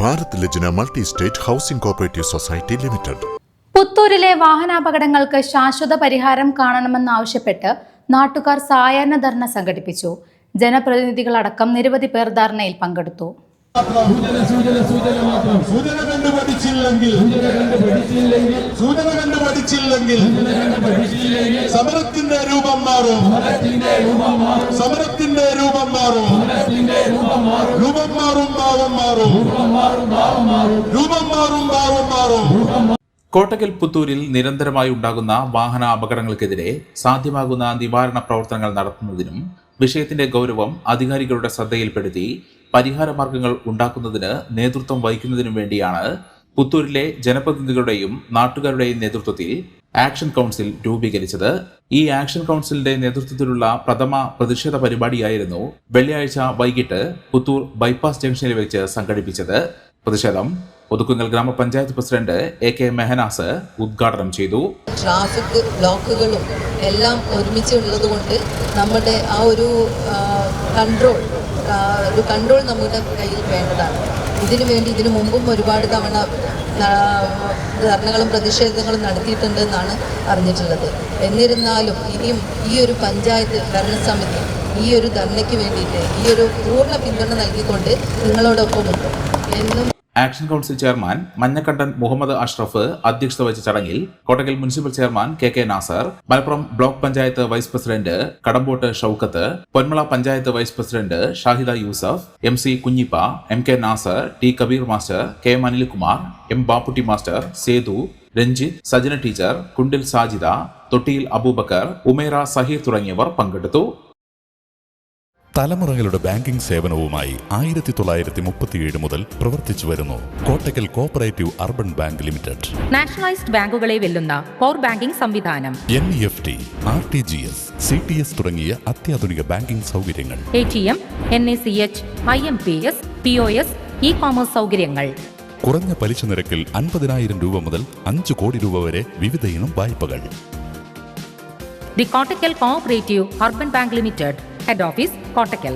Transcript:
Bharat Lajna multi state housing cooperative society limited. പുത്തൂരിലെ വാഹനാപകടങ്ങൾക്ക് ശാശ്വത പരിഹാരം കാണണമെന്നാവശ്യപ്പെട്ട് നാട്ടുകാർ സായാഹ്ന ധർണ സംഘടിപ്പിച്ചു. ജനപ്രതിനിധികളടക്കം നിരവധി പേർ ധർണയിൽ പങ്കെടുത്തു. സമരത്തിന്റെ രൂപം മാറും. സമരത്തിന്റെ രൂപം മാറും. രൂപം മാറും ഭാവം മാറും. രൂപം മാറും ഭാവം മാറും. കോട്ടക്കൽ പുത്തൂരിൽ നിരന്തരമായി ഉണ്ടാകുന്ന വാഹന അപകടങ്ങൾക്കെതിരെ സാധ്യമാകുന്ന നിവാരണ പ്രവർത്തനങ്ങൾ നടത്തുന്നതിനും വിഷയത്തിന്റെ ഗൗരവം അധികാരികളുടെ ശ്രദ്ധയിൽപ്പെടുത്തി പരിഹാര മാർഗങ്ങൾ ഉണ്ടാക്കുന്നതിന് നേതൃത്വം വഹിക്കുന്നതിനു വേണ്ടിയാണ് പുത്തൂരിലെ ജനപ്രതിനിധികളുടെയും നാട്ടുകാരുടെയും നേതൃത്വത്തിൽ ആക്ഷൻ കൗൺസിൽ രൂപീകരിച്ചത്. ഈ ആക്ഷൻ കൗൺസിലിന്റെ നേതൃത്വത്തിലുള്ള പ്രഥമ പ്രതിഷേധ പരിപാടിയായിരുന്നു വെള്ളിയാഴ്ച വൈകിട്ട് പുത്തൂർ ബൈപ്പാസ് ജംഗ്ഷനിൽ വെച്ച് സംഘടിപ്പിച്ചത്. പ്രതിഷേധം ഒതുക്കുങ്ങൽ ഗ്രാമപഞ്ചായത്ത് പ്രസിഡന്റ് AK മെഹനാസ് ഉദ്ഘാടനം ചെയ്തു. ട്രാഫിക് ബ്ലോക്കുകളും എല്ലാം ഒരുമിച്ച് ഉള്ളതുകൊണ്ട് നമ്മുടെ ആ ഒരു കൺട്രോൾ നമ്മുടെ കയ്യിൽ വേണ്ടതാണ്. ഇതിനു മുമ്പും ഒരുപാട് തവണ ധർണകളും പ്രതിഷേധങ്ങളും നടത്തിയിട്ടുണ്ടെന്നാണ് അറിഞ്ഞിട്ടുള്ളത്. എന്നിരുന്നാലും ഇനിയും ഈ ഒരു പഞ്ചായത്ത് ഭരണസമിതി ഈ ഒരു ധർണയ്ക്ക് വേണ്ടിയിട്ട് ഈ ഒരു പൂർണ്ണ പിന്തുണ നൽകിക്കൊണ്ട് നിങ്ങളോടൊപ്പമുണ്ട് എന്നും. Action council chairman Manjakkandan Muhammad Ashraf അധ്യക്ഷത വഹിച്ച ചടങ്ങിൽ Kottakkal municipal chairman KK Nasar, Malappuram block panchayat vice president Kadampot Shoukath, Ponmala panchayat vice president Shahida Yusuf, MC Kunhippa, MK Nasar, T Kabeer master, KM Anilkumar, M Bapputty master, Sethu, Ranjith, Sajana teacher, Kundil Sajida, Thottiyil Abubakar, Umera Saheer തുടങ്ങിയവർ പങ്കെടുത്തു. തലമുറകളുടെ ബാങ്കിംഗ് സേവനവുമായി 1937 മുതൽ പ്രവർത്തിച്ചു വരുന്നു Kottakkal cooperative urban bank limited. Nationalised ബാങ്കുകളെ വെല്ലുന്ന കോർ ബാങ്കിംഗ് സംവിധാനം, NEFT, RTGS, CTS തുടങ്ങിയ അത്യാധുനിക ബാങ്കിംഗ് സൗകര്യങ്ങൾ, ATM, NACH, IMPS, POS, e-commerce സൗകര്യങ്ങൾ, കുറഞ്ഞ പലിശ നിരക്കിൽ 50,000 രൂപ മുതൽ 5 കോടി രൂപ വരെ വിവിധ ഇനം വായ്പകൾ. The Kottakkal cooperative urban bank limited, head office Kottakkal.